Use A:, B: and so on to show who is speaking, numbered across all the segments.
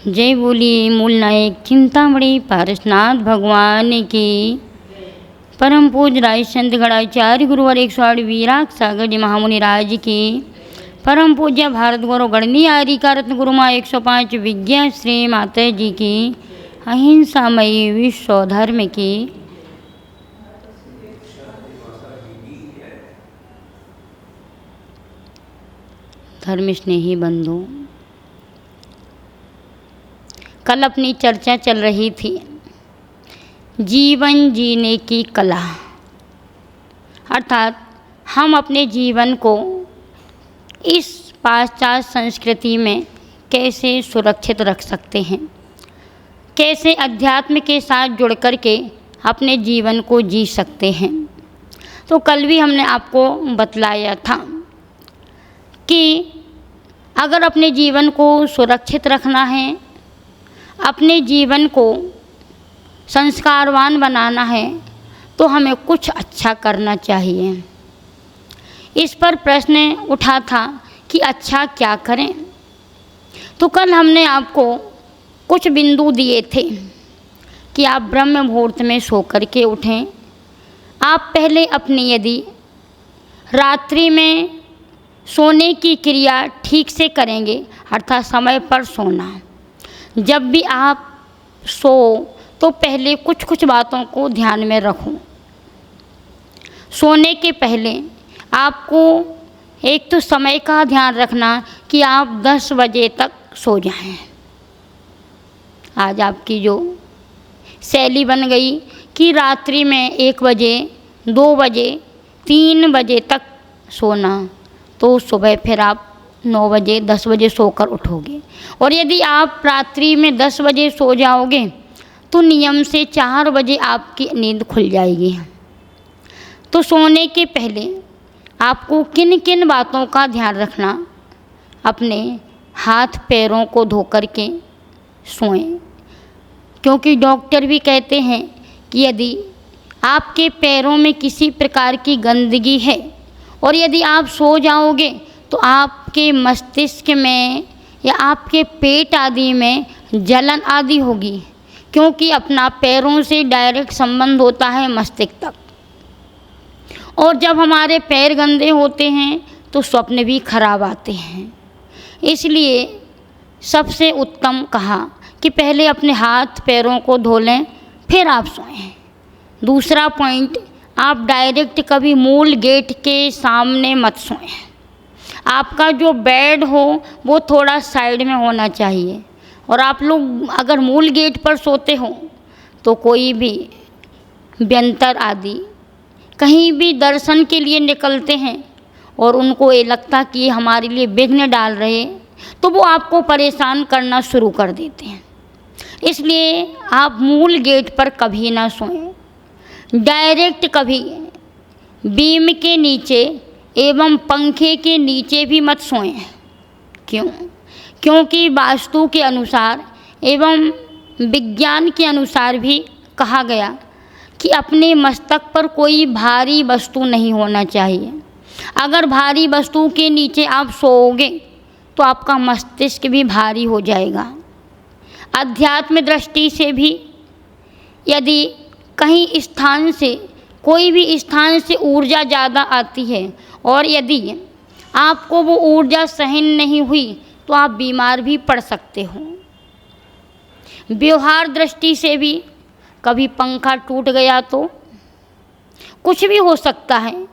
A: जय बोलिए मूल नायक चिंतामणि पारसनाथ भगवान की। परम पूज्य राय संत गणाचार्य गुरुवर 108 विराग सागर जी महामुनि राज की। परम पूज्य भारत गौरव गणनीय आर्य का रत्न गुरुमा 105 विज्ञा श्री माता जी की। अहिंसामयी विश्व धर्म की। धर्म स्नेही बंधु, कल अपनी चर्चा चल रही थी जीवन जीने की कला, अर्थात हम अपने जीवन को इस पाश्चात्य संस्कृति में कैसे सुरक्षित रख सकते हैं, कैसे अध्यात्म के साथ जुड़ कर के अपने जीवन को जी सकते हैं। तो कल भी हमने आपको बतलाया था कि अगर अपने जीवन को सुरक्षित रखना है, अपने जीवन को संस्कारवान बनाना है, तो हमें कुछ अच्छा करना चाहिए। इस पर प्रश्न उठा था कि अच्छा क्या करें। तो कल हमने आपको कुछ बिंदु दिए थे कि आप ब्रह्म मुहूर्त में सो कर के उठें। आप पहले अपनी यदि रात्रि में सोने की क्रिया ठीक से करेंगे, अर्थात समय पर सोना। जब भी आप सो तो पहले कुछ बातों को ध्यान में रखो। सोने के पहले आपको एक तो समय का ध्यान रखना कि आप 10 बजे तक सो जाएं। आज आपकी जो शैली बन गई कि रात्रि में 1 बजे, 2 बजे, 3 बजे तक सोना, तो सुबह फिर आप 9 बजे, 10 बजे सोकर उठोगे। और यदि आप रात्रि में 10 बजे सो जाओगे तो नियम से 4 बजे आपकी नींद खुल जाएगी। तो सोने के पहले आपको किन किन बातों का ध्यान रखना, अपने हाथ पैरों को धो कर के सोएं, क्योंकि डॉक्टर भी कहते हैं कि यदि आपके पैरों में किसी प्रकार की गंदगी है और यदि आप सो जाओगे तो आपके मस्तिष्क में या आपके पेट आदि में जलन आदि होगी, क्योंकि अपना पैरों से डायरेक्ट संबंध होता है मस्तिष्क तक। और जब हमारे पैर गंदे होते हैं तो स्वप्न भी खराब आते हैं। इसलिए सबसे उत्तम कहा कि पहले अपने हाथ पैरों को धो लें, फिर आप सोएं। दूसरा पॉइंट, आप डायरेक्ट कभी मूल गेट के सामने मत सोएं। आपका जो बेड हो वो थोड़ा साइड में होना चाहिए। और आप लोग अगर मूल गेट पर सोते हो तो कोई भी व्यंतर आदि कहीं भी दर्शन के लिए निकलते हैं और उनको ये लगता कि ये हमारे लिए विघ्न डाल रहे, तो वो आपको परेशान करना शुरू कर देते हैं। इसलिए आप मूल गेट पर कभी ना सोएं। डायरेक्ट कभी बीम के नीचे एवं पंखे के नीचे भी मत सोएं। क्यों? क्योंकि वास्तु के अनुसार एवं विज्ञान के अनुसार भी कहा गया कि अपने मस्तक पर कोई भारी वस्तु नहीं होना चाहिए। अगर भारी वस्तु के नीचे आप सोओगे तो आपका मस्तिष्क भी भारी हो जाएगा। अध्यात्म दृष्टि से भी यदि कहीं स्थान से, कोई भी स्थान से ऊर्जा ज़्यादा आती है और यदि आपको वो ऊर्जा सहन नहीं हुई तो आप बीमार भी पड़ सकते हो। व्यवहार दृष्टि से भी कभी पंखा टूट गया तो कुछ भी हो सकता है,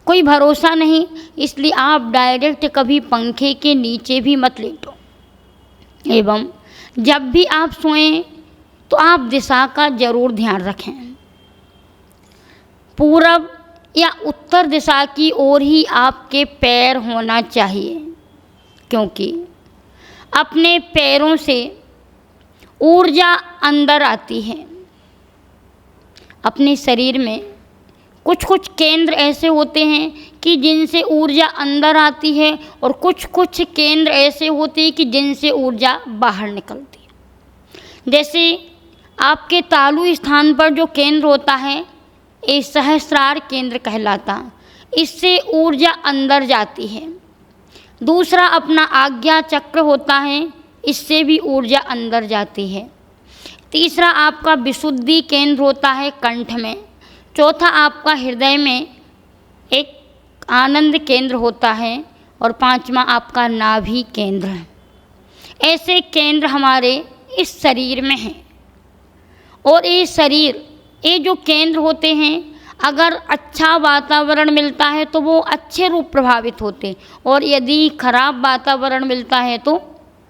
A: कोई भरोसा नहीं। इसलिए आप डायरेक्ट कभी पंखे के नीचे भी मत लेटो। एवं जब भी आप सोएं तो आप दिशा का ज़रूर ध्यान रखें। पूरब या उत्तर दिशा की ओर ही आपके पैर होना चाहिए, क्योंकि अपने पैरों से ऊर्जा अंदर आती है। अपने शरीर में कुछ केंद्र ऐसे होते हैं कि जिनसे ऊर्जा अंदर आती है और कुछ केंद्र ऐसे होते हैं कि जिनसे ऊर्जा बाहर निकलती है। जैसे आपके तालु स्थान पर जो केंद्र होता है, ये सहस्रार केंद्र कहलाता, इससे ऊर्जा अंदर जाती है। दूसरा अपना आज्ञा चक्र होता है, इससे भी ऊर्जा अंदर जाती है। तीसरा आपका विशुद्धि केंद्र होता है कंठ में। चौथा आपका हृदय में एक आनंद केंद्र होता है। और पांचवा आपका नाभि केंद्र है। ऐसे केंद्र हमारे इस शरीर में हैं। और ये जो केंद्र होते हैं, अगर अच्छा वातावरण मिलता है तो वो अच्छे रूप प्रभावित होते, और यदि खराब वातावरण मिलता है तो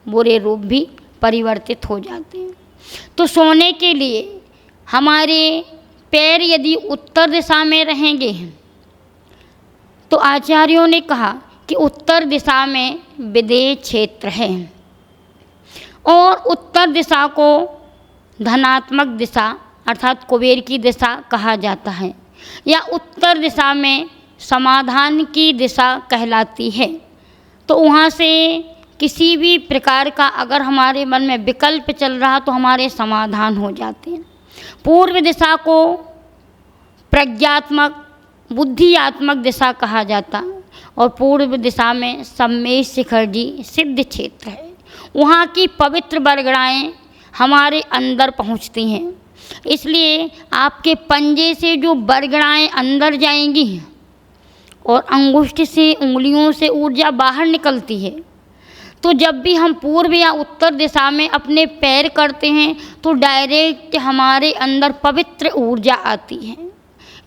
A: बुरे रूप भी परिवर्तित हो जाते हैं। तो सोने के लिए हमारे पैर यदि उत्तर दिशा में रहेंगे, तो आचार्यों ने कहा कि उत्तर दिशा में विदेह क्षेत्र है, और उत्तर दिशा को धनात्मक दिशा अर्थात कुबेर की दिशा कहा जाता है, या उत्तर दिशा में समाधान की दिशा कहलाती है। तो वहाँ से किसी भी प्रकार का अगर हमारे मन में विकल्प चल रहा तो हमारे समाधान हो जाते हैं। पूर्व दिशा को प्रज्ञात्मक बुद्धियात्मक दिशा कहा जाता है, और पूर्व दिशा में सम्मेश शिखर जी सिद्ध क्षेत्र है। वहाँ की पवित्र बरगड़ाएँ हमारे अंदर पहुँचती हैं, इसलिए आपके पंजे से जो बरगड़ाएँ अंदर जाएंगी और अंगुष्ठ से उंगलियों से ऊर्जा बाहर निकलती है। तो जब भी हम पूर्व या उत्तर दिशा में अपने पैर करते हैं तो डायरेक्ट हमारे अंदर पवित्र ऊर्जा आती है।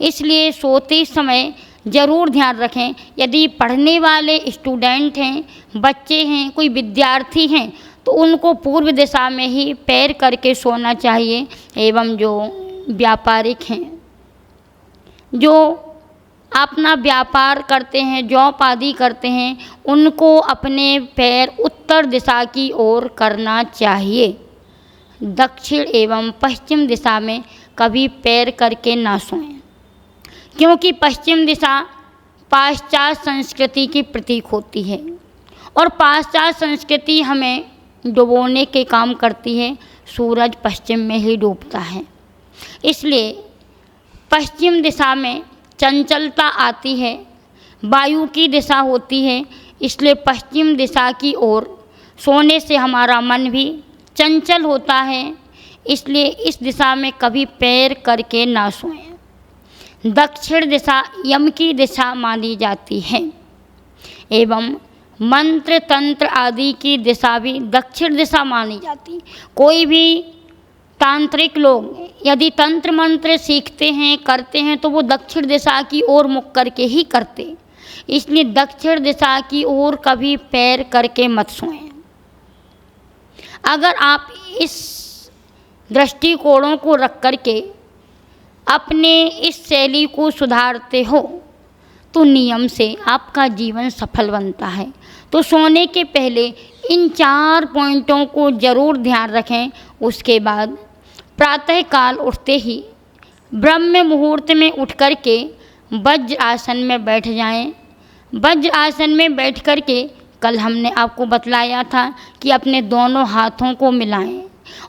A: इसलिए सोते समय ज़रूर ध्यान रखें, यदि पढ़ने वाले स्टूडेंट हैं, बच्चे हैं, कोई विद्यार्थी हैं, तो उनको पूर्व दिशा में ही पैर करके सोना चाहिए। एवं जो व्यापारिक हैं, जो अपना व्यापार करते हैं, जॉब आदि करते हैं, उनको अपने पैर उत्तर दिशा की ओर करना चाहिए। दक्षिण एवं पश्चिम दिशा में कभी पैर करके ना सोएं, क्योंकि पश्चिम दिशा पाश्चात्य संस्कृति की प्रतीक होती है, और पाश्चात्य संस्कृति हमें डुबोने के काम करती है। सूरज पश्चिम में ही डूबता है, इसलिए पश्चिम दिशा में चंचलता आती है, वायु की दिशा होती है, इसलिए पश्चिम दिशा की ओर सोने से हमारा मन भी चंचल होता है, इसलिए इस दिशा में कभी पैर करके ना सोएं। दक्षिण दिशा यम की दिशा मानी जाती है, एवं मंत्र तंत्र आदि की दिशा भी दक्षिण दिशा मानी जाती। कोई भी तांत्रिक लोग यदि तंत्र मंत्र सीखते हैं, करते हैं, तो वो दक्षिण दिशा की ओर मुख करके ही करते, इसलिए दक्षिण दिशा की ओर कभी पैर करके मत सोएं। अगर आप इस दृष्टिकोणों को रख करके अपने इस शैली को सुधारते हो तो नियम से आपका जीवन सफल बनता है। तो सोने के पहले इन 4 पॉइंटों को ज़रूर ध्यान रखें। उसके बाद प्रातःकाल उठते ही ब्रह्म मुहूर्त में उठ कर के वज्र आसन में बैठ जाएं। वज्र आसन में बैठ कर के कल हमने आपको बतलाया था कि अपने दोनों हाथों को मिलाएं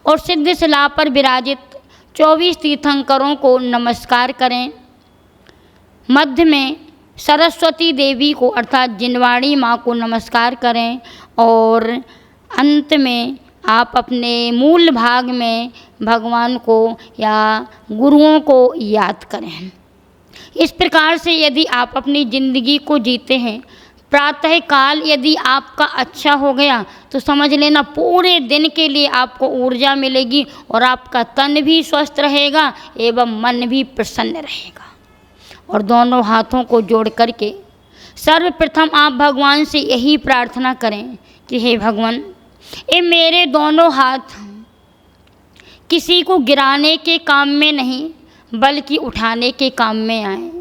A: और सिद्ध शिला पर विराजित 24 तीर्थंकरों को नमस्कार करें। मध्य में सरस्वती देवी को अर्थात जिनवाणी माँ को नमस्कार करें, और अंत में आप अपने मूल भाग में भगवान को या गुरुओं को याद करें। इस प्रकार से यदि आप अपनी ज़िंदगी को जीते हैं, प्रातःकाल यदि आपका अच्छा हो गया तो समझ लेना पूरे दिन के लिए आपको ऊर्जा मिलेगी और आपका तन भी स्वस्थ रहेगा एवं मन भी प्रसन्न रहेगा। और दोनों हाथों को जोड़ करके सर्वप्रथम आप भगवान से यही प्रार्थना करें कि हे भगवान, ये मेरे दोनों हाथ किसी को गिराने के काम में नहीं बल्कि उठाने के काम में आए।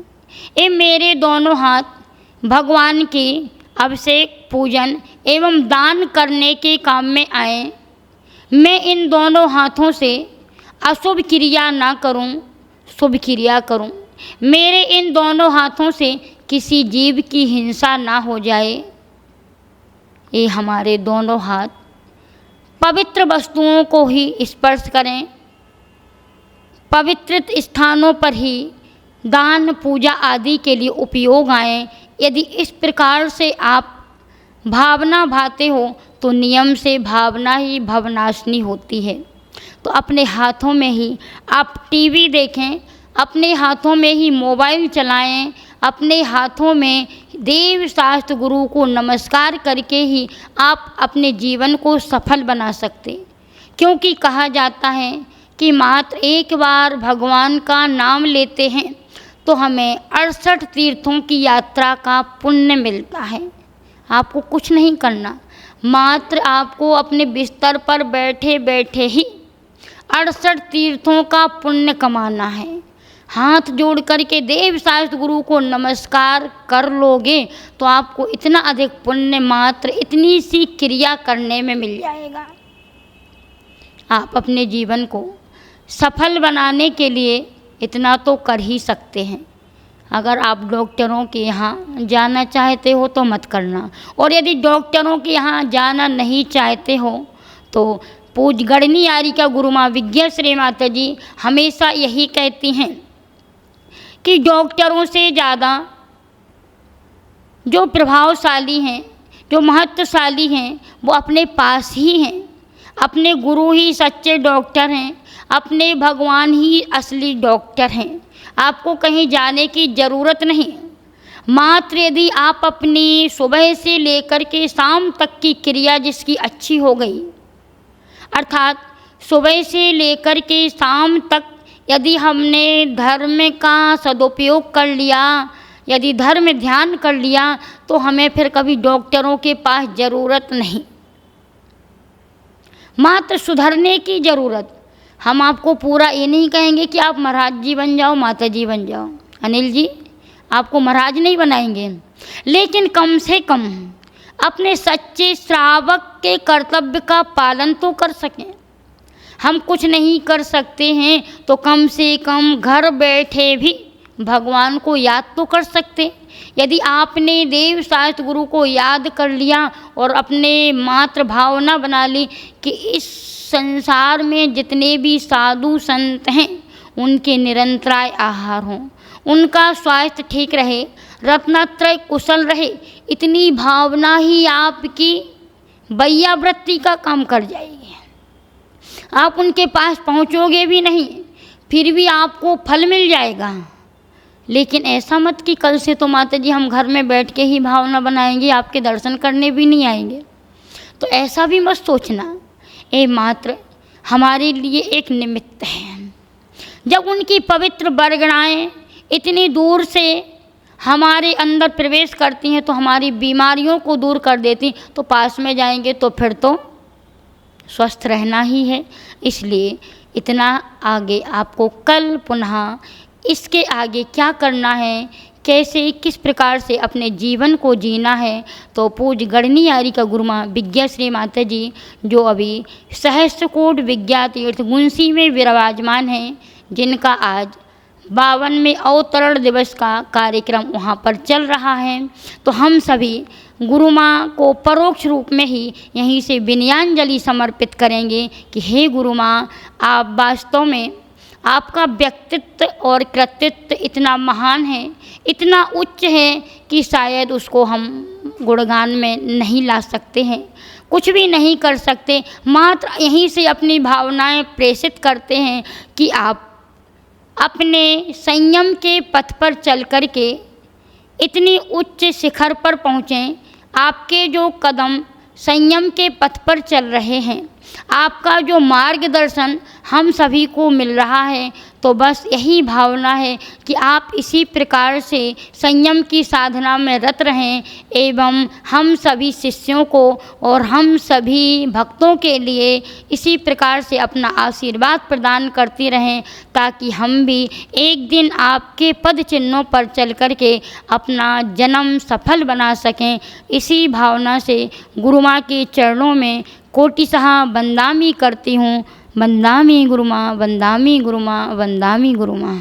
A: ये मेरे दोनों हाथ भगवान की अभिषेक पूजन एवं दान करने के काम में आए। मैं इन दोनों हाथों से अशुभ क्रिया ना करूं, शुभ क्रिया करूं। मेरे इन दोनों हाथों से किसी जीव की हिंसा ना हो जाए। ये हमारे दोनों हाथ पवित्र वस्तुओं को ही स्पर्श करें, पवित्र स्थानों पर ही दान पूजा आदि के लिए उपयोग आएँ। यदि इस प्रकार से आप भावना भाते हो तो नियम से भावना ही भवनाशिनी होती है। तो अपने हाथों में ही आप टीवी देखें, अपने हाथों में ही मोबाइल चलाएं, अपने हाथों में देव शास्त्र गुरु को नमस्कार करके ही आप अपने जीवन को सफल बना सकते। क्योंकि कहा जाता है कि मात्र एक बार भगवान का नाम लेते हैं तो हमें 68 तीर्थों की यात्रा का पुण्य मिलता है। आपको कुछ नहीं करना, मात्र आपको अपने बिस्तर पर बैठे बैठे ही 68 तीर्थों का पुण्य कमाना है। हाथ जोड़ करके देव शास्त्र गुरु को नमस्कार कर लोगे तो आपको इतना अधिक पुण्य मात्र इतनी सी क्रिया करने में मिल जाएगा। आप अपने जीवन को सफल बनाने के लिए इतना तो कर ही सकते हैं। अगर आप डॉक्टरों के यहाँ जाना चाहते हो तो मत करना, और यदि डॉक्टरों के यहाँ जाना नहीं चाहते हो तो पूज्य गढ़नी यारी का गुरु माँ विज्ञश्री माता जी हमेशा यही कहती हैं कि डॉक्टरों से ज़्यादा जो प्रभावशाली हैं, जो महत्वशाली हैं, वो अपने पास ही हैं। अपने गुरु ही सच्चे डॉक्टर हैं, अपने भगवान ही असली डॉक्टर हैं। आपको कहीं जाने की ज़रूरत नहीं। मात्र यदि आप अपनी सुबह से लेकर के शाम तक की क्रिया जिसकी अच्छी हो गई, अर्थात सुबह से लेकर के शाम तक यदि हमने धर्म का सदुपयोग कर लिया, यदि धर्म ध्यान कर लिया, तो हमें फिर कभी डॉक्टरों के पास ज़रूरत नहीं। मात्र सुधरने की ज़रूरत। हम आपको पूरा ये नहीं कहेंगे कि आप महाराज जी बन जाओ, माता जी बन जाओ। अनिल जी आपको महाराज नहीं बनाएंगे, लेकिन कम से कम अपने सच्चे श्रावक के कर्तव्य का पालन तो कर सकें। हम कुछ नहीं कर सकते हैं तो कम से कम घर बैठे भी भगवान को याद तो कर सकते। यदि आपने देव शास्त्र गुरु को याद कर लिया और अपने मात्र भावना बना ली कि इस संसार में जितने भी साधु संत हैं उनके निरंतराय आहार हों, उनका स्वास्थ्य ठीक रहे, रत्नत्रय कुशल रहे, इतनी भावना ही आपकी बैयावृत्ति का काम कर जाएगी। आप उनके पास पहुंचोगे भी नहीं, फिर भी आपको फल मिल जाएगा। लेकिन ऐसा मत कि कल से तो माता जी हम घर में बैठ के ही भावना बनाएंगे, आपके दर्शन करने भी नहीं आएंगे। तो ऐसा भी मत सोचना। ये मात्र हमारे लिए एक निमित्त है। जब उनकी पवित्र बरगड़ाएँ इतनी दूर से हमारे अंदर प्रवेश करती हैं तो हमारी बीमारियों को दूर कर देती, तो पास में जाएंगे तो फिर तो स्वस्थ रहना ही है। इसलिए इतना आगे आपको कल पुनः इसके आगे क्या करना है, कैसे किस प्रकार से अपने जीवन को जीना है, तो पूज्य गढ़नी यारी का गुरु माँ विज्ञश्री माता जी जो अभी सहस्त्रकोट विज्ञा तीर्थ गुंसी में विराजमान हैं, जिनका आज 52वें अवतरण दिवस का कार्यक्रम वहाँ पर चल रहा है, तो हम सभी गुरु माँ को परोक्ष रूप में ही यहीं से विनयाञ्जलि समर्पित करेंगे कि हे गुरु माँ, आप वास्तव में आपका व्यक्तित्व और कृतित्व इतना महान है, इतना उच्च है कि शायद उसको हम गुणगान में नहीं ला सकते हैं, कुछ भी नहीं कर सकते। मात्र यहीं से अपनी भावनाएं प्रेषित करते हैं कि आप अपने संयम के पथ पर चल कर के इतनी उच्च शिखर पर पहुँचें। आपके जो कदम संयम के पथ पर चल रहे हैं, आपका जो मार्गदर्शन हम सभी को मिल रहा है, तो बस यही भावना है कि आप इसी प्रकार से संयम की साधना में रत रहें एवं हम सभी शिष्यों को और हम सभी भक्तों के लिए इसी प्रकार से अपना आशीर्वाद प्रदान करती रहें, ताकि हम भी एक दिन आपके पद चिन्हों पर चल कर के अपना जन्म सफल बना सकें। इसी भावना से गुरु माँ के चरणों में कोटिशः वंदामी करती हूँ। वंदामी गुरु माँ, वंदामी गुरु माँ, वंदामी गुरु माँ।